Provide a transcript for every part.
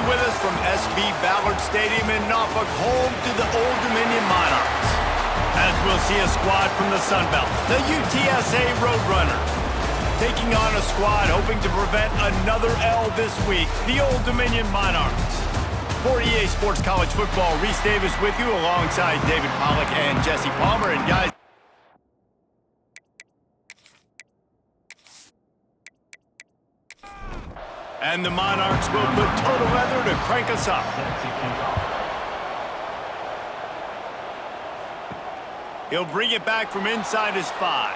with us from SB Ballard Stadium in Norfolk, home to the Old Dominion Monarchs. As we'll see a squad from the Sun Belt, the UTSA Roadrunners, taking on a squad hoping to prevent another L this week, the Old Dominion Monarchs. For EA Sports College Football, Reese Davis with you alongside David Pollack and Jesse Palmer. And guys, and the Monarchs will put total weather to crank us up. He'll bring it back from inside his 5.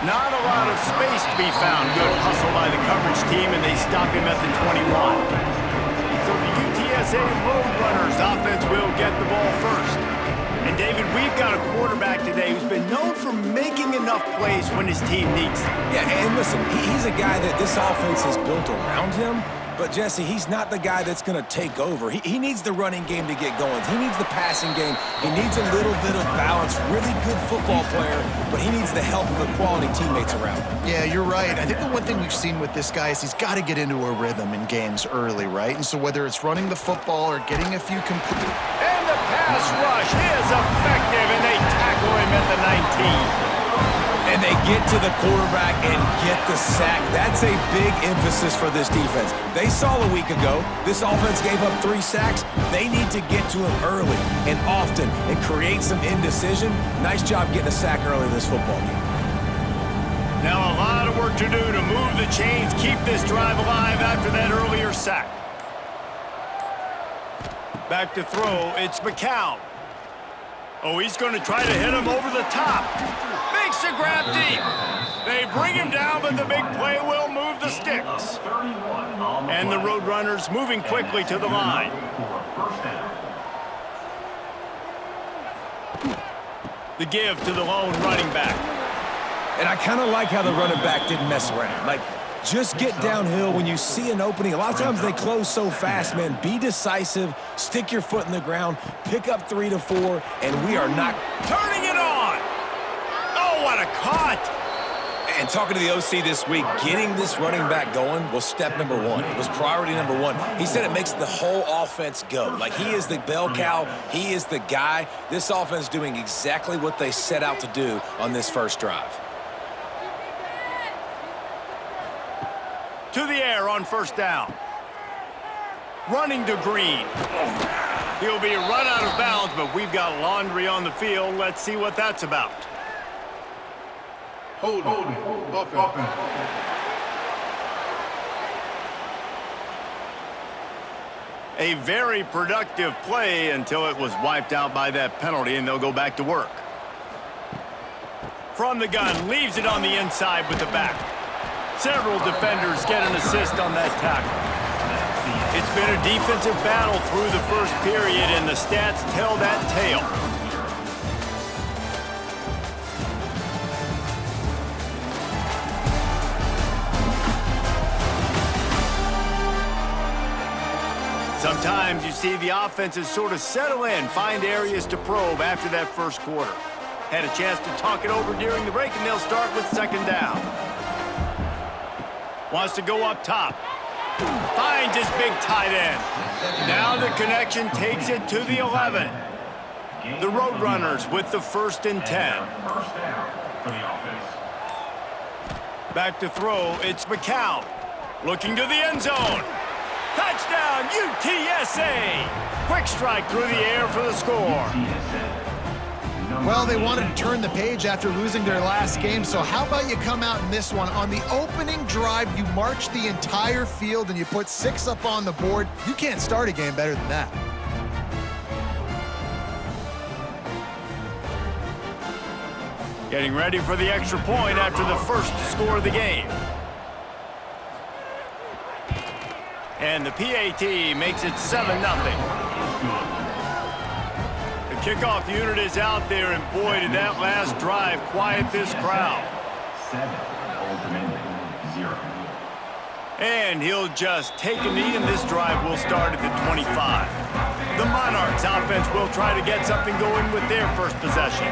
Not a lot of space to be found. Good hustle by the coverage team, and they stop him at the 21. So the UTSA Roadrunners offense will get the ball first. And David, we've got a quarterback today who's been known for making enough plays when his team needs them. Yeah, and listen, he's a guy that this offense is built around him. But, Jesse, he's not the guy that's going to take over. He needs the running game to get going. He needs the passing game. He needs a little bit of balance. Really good football player, but he needs the help of the quality teammates around him. Yeah, you're right. I think the one thing we've seen with this guy is he's got to get into a rhythm in games early, right? And so whether it's running the football or getting a few complete... And the pass rush is effective, and they tackle him at the 19. And they get to the quarterback and get the sack. That's a big emphasis for this defense. They saw a week ago, this offense gave up 3 sacks. They need to get to him early and often and create some indecision. Nice job getting a sack early in this football game. Now a lot of work to do to move the chains, keep this drive alive after that earlier sack. Back to throw, it's McCown. Oh, he's going to try to hit him over the top. Makes the grab deep. They bring him down, but the big play will move the sticks. And the Roadrunners moving quickly to the line. The give to the lone running back. And I kind of like how the running back didn't mess around. Like, just get downhill when you see an opening. A lot of times they close so fast, man. Be decisive, stick your foot in the ground, pick up 3 to 4, and we are not turning it on. Oh, what a cut. And talking to the OC this week, getting this running back going was step number 1. It was priority number 1. He said it makes the whole offense go. Like, he is the bell cow. He is the guy. This offense doing exactly what they set out to do on this first drive. To the air on first down. Running to Green. He'll be run out of bounds, but we've got laundry on the field. Let's see what that's about. Hold it. A very productive play until it was wiped out by that penalty, and they'll go back to work. From the gun, leaves it on the inside with the back. Several defenders get an assist on that tackle. It's been a defensive battle through the first period, and the stats tell that tale. Sometimes you see the offenses sort of settle in, find areas to probe after that first quarter. Had a chance to talk it over during the break, and they'll start with second down. Wants to go up top. Finds his big tight end. Now the connection takes it to the 11. The Roadrunners with the 1st and 10. Back to throw, it's McCown. Looking to the end zone. Touchdown, UTSA! Quick strike through the air for the score. Well, they wanted to turn the page after losing their last game, so how about you come out in this one? On the opening drive, you march the entire field and you put 6 up on the board. You can't start a game better than that. Getting ready for the extra point after the first score of the game. And the PAT makes it 7-0. The kickoff unit is out there, and boy, did that last drive quiet this crowd. 7, Old Dominion, 0. And he'll just take a knee, and this drive will start at the 25. The Monarchs offense will try to get something going with their first possession.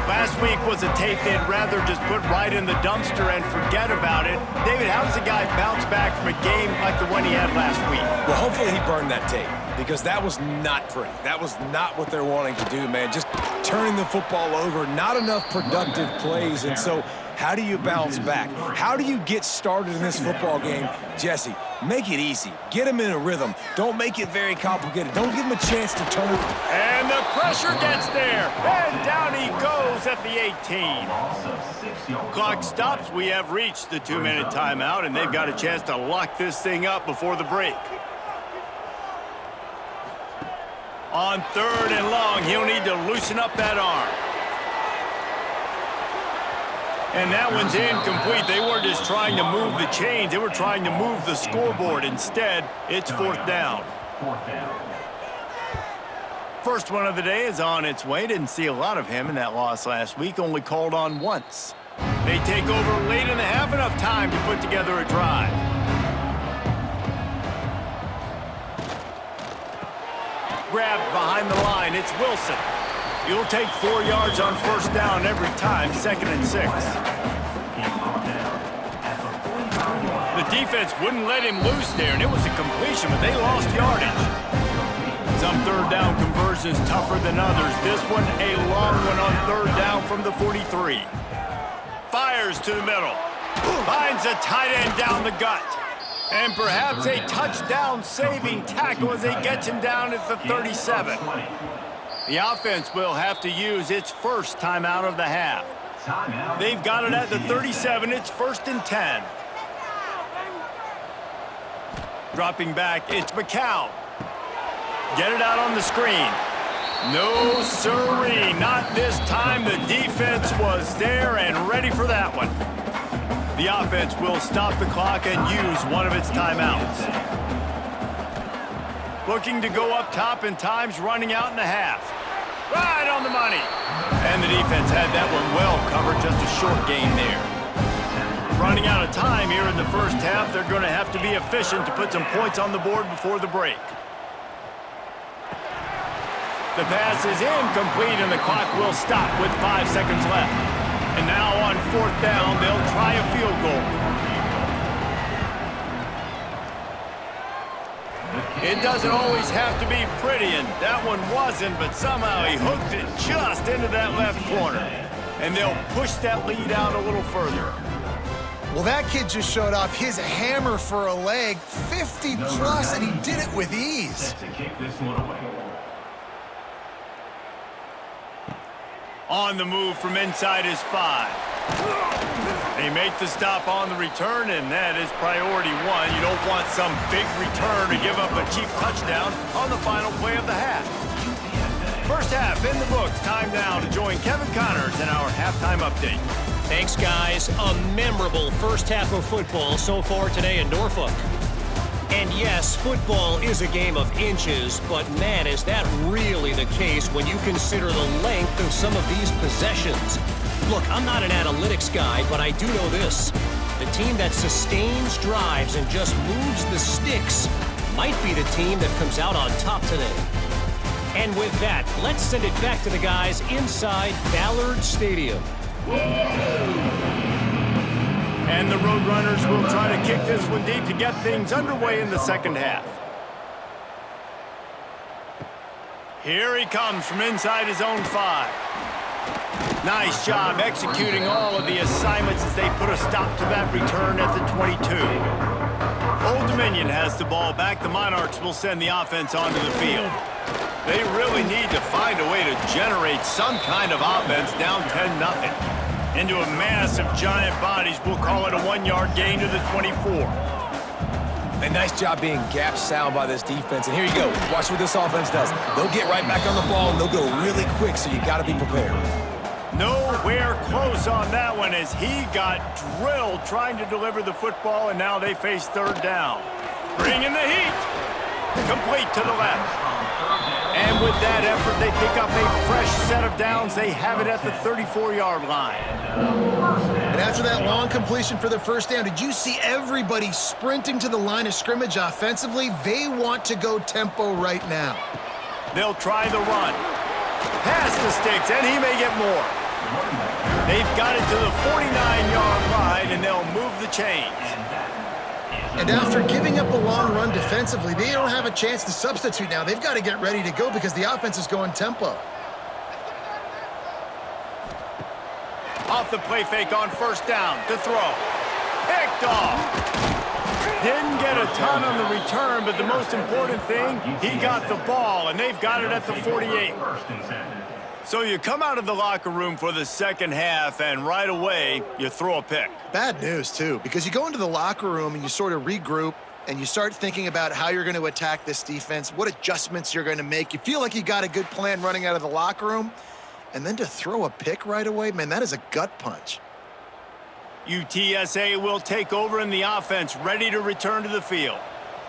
Last week was a tape they'd rather just put right in the dumpster and forget about it. David, how does a guy bounce back from a game like the one he had last week? Well, hopefully he burned that tape because that was not pretty. That was not what they're wanting to do, man. Just turning the football over, not enough productive plays. And so how do you bounce back? How do you get started in this football game? Jesse, make it easy. Get him in a rhythm. Don't make it very complicated. Don't give him a chance to turn. And the pressure gets there. And down he goes at the 18. Clock stops. We have reached the 2-minute timeout, and they've got a chance to lock this thing up before the break. On 3rd and long, he'll need to loosen up that arm. And that one's incomplete. They weren't just trying to move the chains. They were trying to move the scoreboard. Instead, it's 4th down. First one of the day is on its way. Didn't see a lot of him in that loss last week. Only called on once. They take over late in the half. Enough time to put together a drive. Grabbed behind the line. It's Wilson. He'll take 4 yards on 1st down every time. 2nd and 6. The defense wouldn't let him loose there, and it was a completion, but they lost yardage. Some 3rd down conversions tougher than others. This one, a long one on 3rd down from the 43. Fires to the middle. Finds a tight end down the gut. And perhaps a touchdown-saving tackle as he gets him down at the 37. The offense will have to use its first timeout of the half. They've got it at the 37. It's 1st and 10. Dropping back, it's McCown. Get it out on the screen. No siree, not this time. The defense was there and ready for that one. The offense will stop the clock and use one of its timeouts. Looking to go up top, and time's running out in the half. Right on the money. And the defense had that one well covered, just a short gain there. Running out of time here in the first half. They're going to have to be efficient to put some points on the board before the break. The pass is incomplete, and the clock will stop with 5 seconds left. And now on 4th down, they'll try a field goal. It doesn't always have to be pretty, and that one wasn't, but somehow he hooked it just into that left corner. And they'll push that lead out a little further. Well, that kid just showed off his hammer for a leg, 50+, and he did it with ease. To kick this one away. On the move from inside his 5. They make the stop on the return, and that is priority 1. You don't want some big return to give up a cheap touchdown on the final play of the half. First half in the books. Time now to join Kevin Connors in our halftime update. Thanks, guys. A memorable first half of football so far today in Norfolk. And yes, football is a game of inches, but man, is that really the case when you consider the length of some of these possessions. Look, I'm not an analytics guy, but I do know this. The team that sustains drives and just moves the sticks might be the team that comes out on top today. And with that, let's send it back to the guys inside Ballard Stadium. And the Roadrunners will try to kick this one deep to get things underway in the second half. Here he comes from inside his own 5. Nice job executing all of the assignments as they put a stop to that return at the 22. Old Dominion has the ball back. The Monarchs will send the offense onto the field. They really need to find a way to generate some kind of offense down 10-0. Into a mass of giant bodies. We'll call it a 1-yard gain to the 24. A nice job being gap sound by this defense. And here you go. Watch what this offense does. They'll get right back on the ball, and they'll go really quick, so you got to be prepared. Nowhere close on that one as he got drilled trying to deliver the football, and now they face 3rd down. Bring in the heat. Complete to the left. And with that effort, they pick up a fresh set of downs. They have it at the 34-yard line. And after that long completion for the first down, did you see everybody sprinting to the line of scrimmage offensively? They want to go tempo right now. They'll try the run. Pass the sticks, and he may get more. They've got it to the 49-yard line, and they'll move the chains. And after giving up a long run defensively, they don't have a chance to substitute now. They've got to get ready to go because the offense is going tempo. Off the play fake on first down to throw. Picked off. Didn't get a ton on the return, but the most important thing, he got the ball, and they've got it at the 48. So you come out of the locker room for the second half, and right away, you throw a pick. Bad news, too, because you go into the locker room and you sort of regroup, and you start thinking about how you're going to attack this defense, what adjustments you're going to make. You feel like you got a good plan running out of the locker room, and then to throw a pick right away, man, that is a gut punch. UTSA will take over in the offense, ready to return to the field.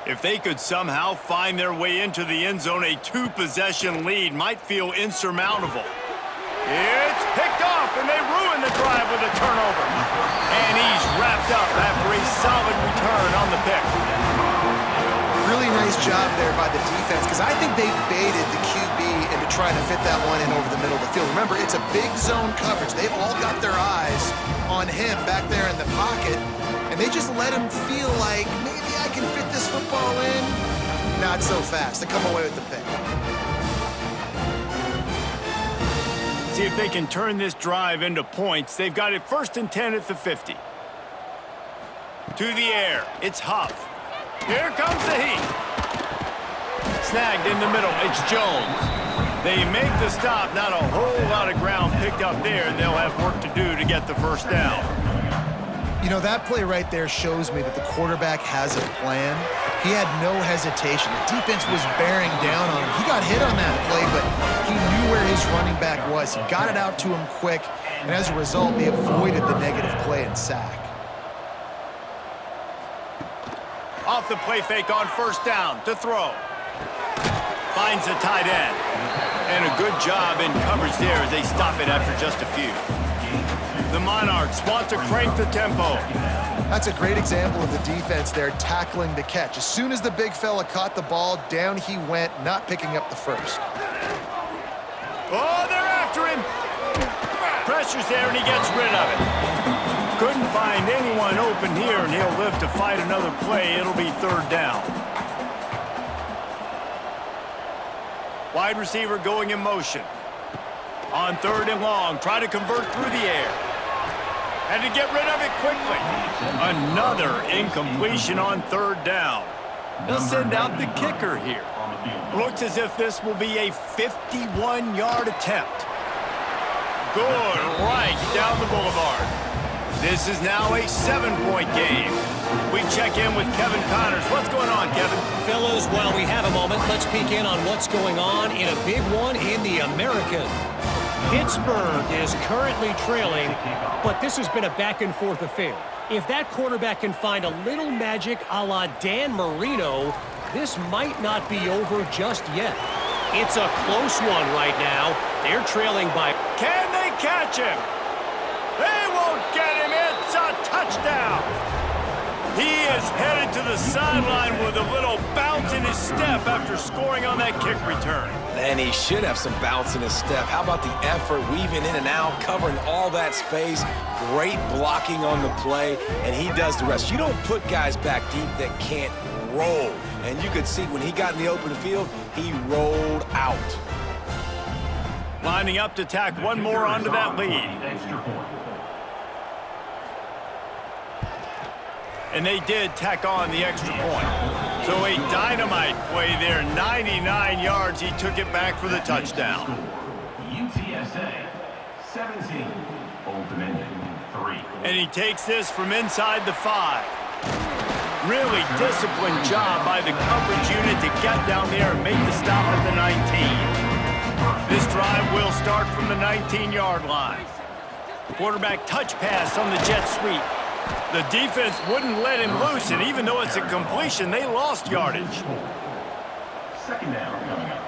If they could somehow find their way into the end zone, a two-possession lead might feel insurmountable. It's picked off, and they ruin the drive with a turnover. And he's wrapped up after a solid return on the pick. Really nice job there by the defense, because I think they baited the QB into trying to fit that one in over the middle of the field. Remember, it's a big zone coverage. They've all got their eyes on him back there in the pocket, and they just let him feel like, maybe I can fit this football in. Not so fast to come away with the pick. See if they can turn this drive into points. They've got it 1st and 10 at the 50. To the air, it's Huff. Here comes the heat. Snagged in the middle, it's Jones. They make the stop, not a whole lot of ground picked up there, and they'll have work to do to get the first down. You know, that play right there shows me that the quarterback has a plan. He had no hesitation. The defense was bearing down on him. He got hit on that play, but he knew where his running back was. He got it out to him quick, and as a result, they avoided the negative play and sack. Off the play fake on first down to throw. Finds the tight end. And a good job in coverage there as they stop it after just a few. The Monarchs want to crank the tempo. That's a great example of the defense there tackling the catch. As soon as the big fella caught the ball, down he went, not picking up the first. Oh, they're after him. Pressure's there and he gets rid of it. Couldn't find anyone open here, and he'll live to fight another play. It'll be 3rd down. Wide receiver going in motion. On 3rd and long, try to convert through the air. And to get rid of it quickly. Another incompletion on 3rd down. They'll send out the kicker here. Looks as if this will be a 51-yard attempt. Good, right down the boulevard. This is now a 7-point game. We check in with Kevin Connors. What's going on, Kevin? Fellas, while we have a moment, let's peek in on what's going on in a big one in the American. Pittsburgh is currently trailing, but this has been a back-and-forth affair. If that quarterback can find a little magic a la Dan Marino, this might not be over just yet. It's a close one right now. They're trailing by... Can they catch him? They won't get him. It's a touchdown. He is headed to the sideline with a little bounce in his step after scoring on that kick return. And he should have some bounce in his step. How about the effort, weaving in and out, covering all that space, great blocking on the play, and he does the rest. You don't put guys back deep that can't roll. And you could see when he got in the open field, he rolled out. Lining up to tack one more onto that lead. And they did tack on the extra point. So a dynamite play there, 99 yards. He took it back for the touchdown. UTSA 17, Old Dominion 3. And he takes this from inside the 5. Really disciplined job by the coverage unit to get down there and make the stop at the 19. This drive will start from the 19-yard line. Quarterback touch pass on the jet sweep. The defense wouldn't let him loose, and even though it's a completion, they lost yardage. 2nd down coming up.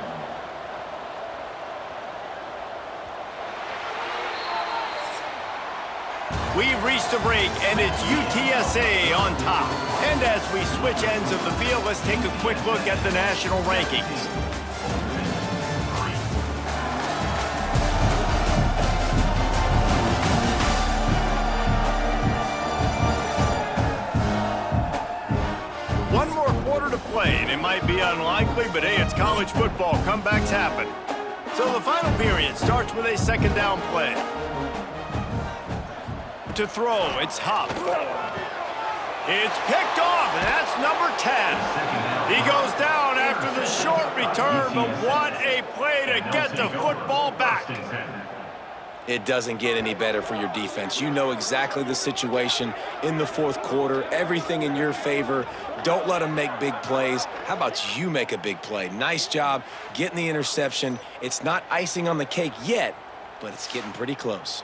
We've reached a break, and it's UTSA on top. And as we switch ends of the field, let's take a quick look at the national rankings. play, and it might be unlikely, but hey, it's college football. Comebacks happen. So the final period starts with a second down play. To throw, it's Huff. It's picked off, and that's number 10. He goes down after the short return, but what a play to get the football back. It doesn't get any better for your defense. You know exactly the situation in the fourth quarter, everything in your favor. Don't let them make big plays. How about you make a big play? Nice job getting the interception. It's not icing on the cake yet, but it's getting pretty close.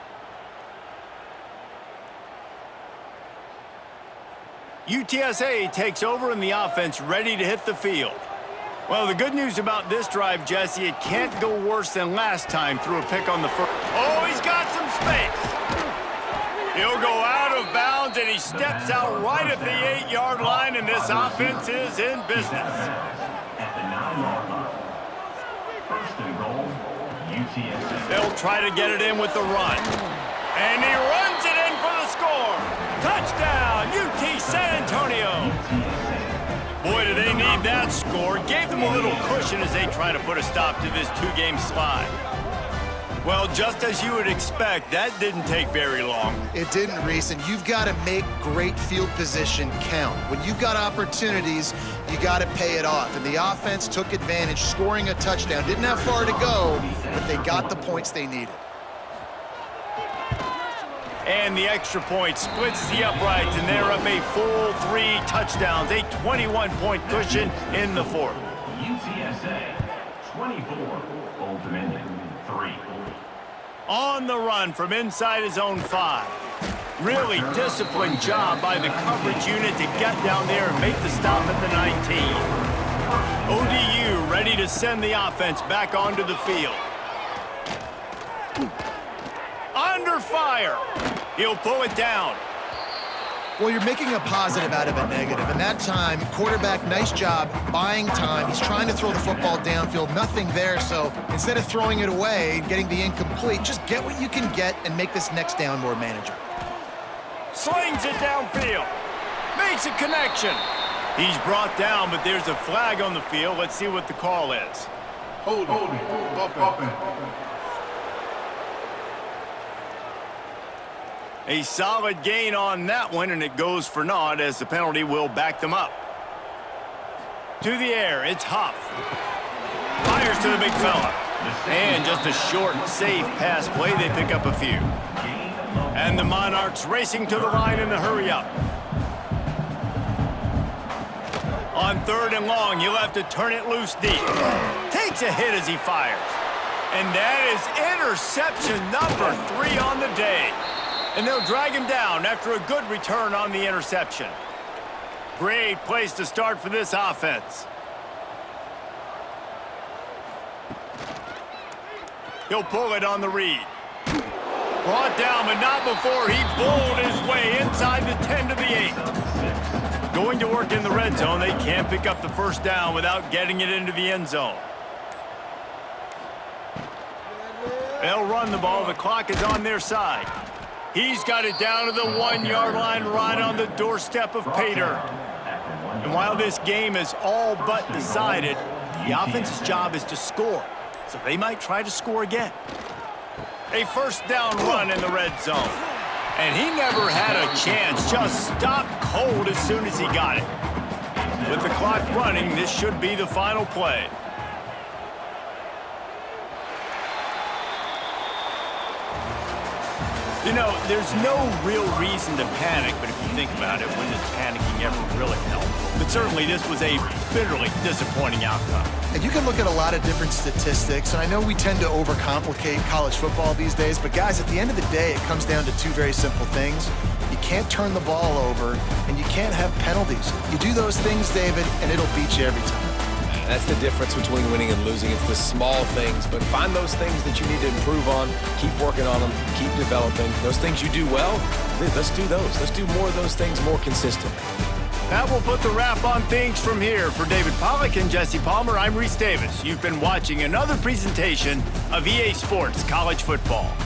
UTSA takes over and the offense ready to hit the field. Well, the good news about this drive, Jesse, it can't go worse than last time through a pick on the first. Oh, he's got some space. He'll go out of bounds, and he steps out right at the 8-yard line, and this offense is in business. At the 9-yard line. First and goal, UTSA. They'll try to get it in with the run. And he runs it in for the score. Touchdown, UT San Antonio. Boy, do they need that score. Gave them a little cushion as they try to put a stop to this two-game slide. Well, just as you would expect, that didn't take very long. It didn't, Reese, and you've got to make great field position count. When you've got opportunities, you got to pay it off. And the offense took advantage, scoring a touchdown. Didn't have far to go, but they got the points they needed. And the extra point splits the uprights, and they're up a full 3 touchdowns, a 21-point cushion in the fourth. UTSA, 24, Old Dominion, 3. On the run from inside his own 5. Really disciplined job by the coverage unit to get down there and make the stop at the 19. ODU ready to send the offense back onto the field. Under fire. He'll pull it down. Well, you're making a positive out of a negative. And that time, quarterback, nice job buying time. He's trying to throw the football downfield. Nothing there, so instead of throwing it away and getting the incomplete, just get what you can get and make this next down more manageable. Slings it downfield. Makes a connection. He's brought down, but there's a flag on the field. Let's see what the call is. Hold it. Up in. A solid gain on that one, and it goes for naught as the penalty will back them up. To the air, it's Huff. Fires to the big fella. And just a short, safe pass play. They pick up a few. And the Monarchs racing to the line in the hurry-up. On 3rd and long, you'll have to turn it loose deep. Takes a hit as he fires. And that is interception number 3 on the day. And they'll drag him down after a good return on the interception. Great place to start for this offense. He'll pull it on the read. Brought down, but not before he bowled his way inside the 10 to the 8. Going to work in the red zone, they can't pick up the first down without getting it into the end zone. They'll run the ball. The clock is on their side. He's got it down to the 1-yard line right on the doorstep of Pater. And while this game is all but decided, the offense's job is to score. So they might try to score again. A first down run in the red zone. And he never had a chance. Just stopped cold as soon as he got it. With the clock running, this should be the final play. You know, there's no real reason to panic, but if you think about it, when does panicking ever really help? But certainly this was a bitterly disappointing outcome. And you can look at a lot of different statistics, and I know we tend to overcomplicate college football these days, but guys, at the end of the day, it comes down to 2 very simple things. You can't turn the ball over, and you can't have penalties. You do those things, David, and it'll beat you every time. That's the difference between winning and losing. It's the small things, but find those things that you need to improve on, keep working on them, keep developing. Those things you do well, let's do those. Let's do more of those things more consistently. That will put the wrap on things from here. For David Pollack and Jesse Palmer, I'm Reese Davis. You've been watching another presentation of EA Sports College Football.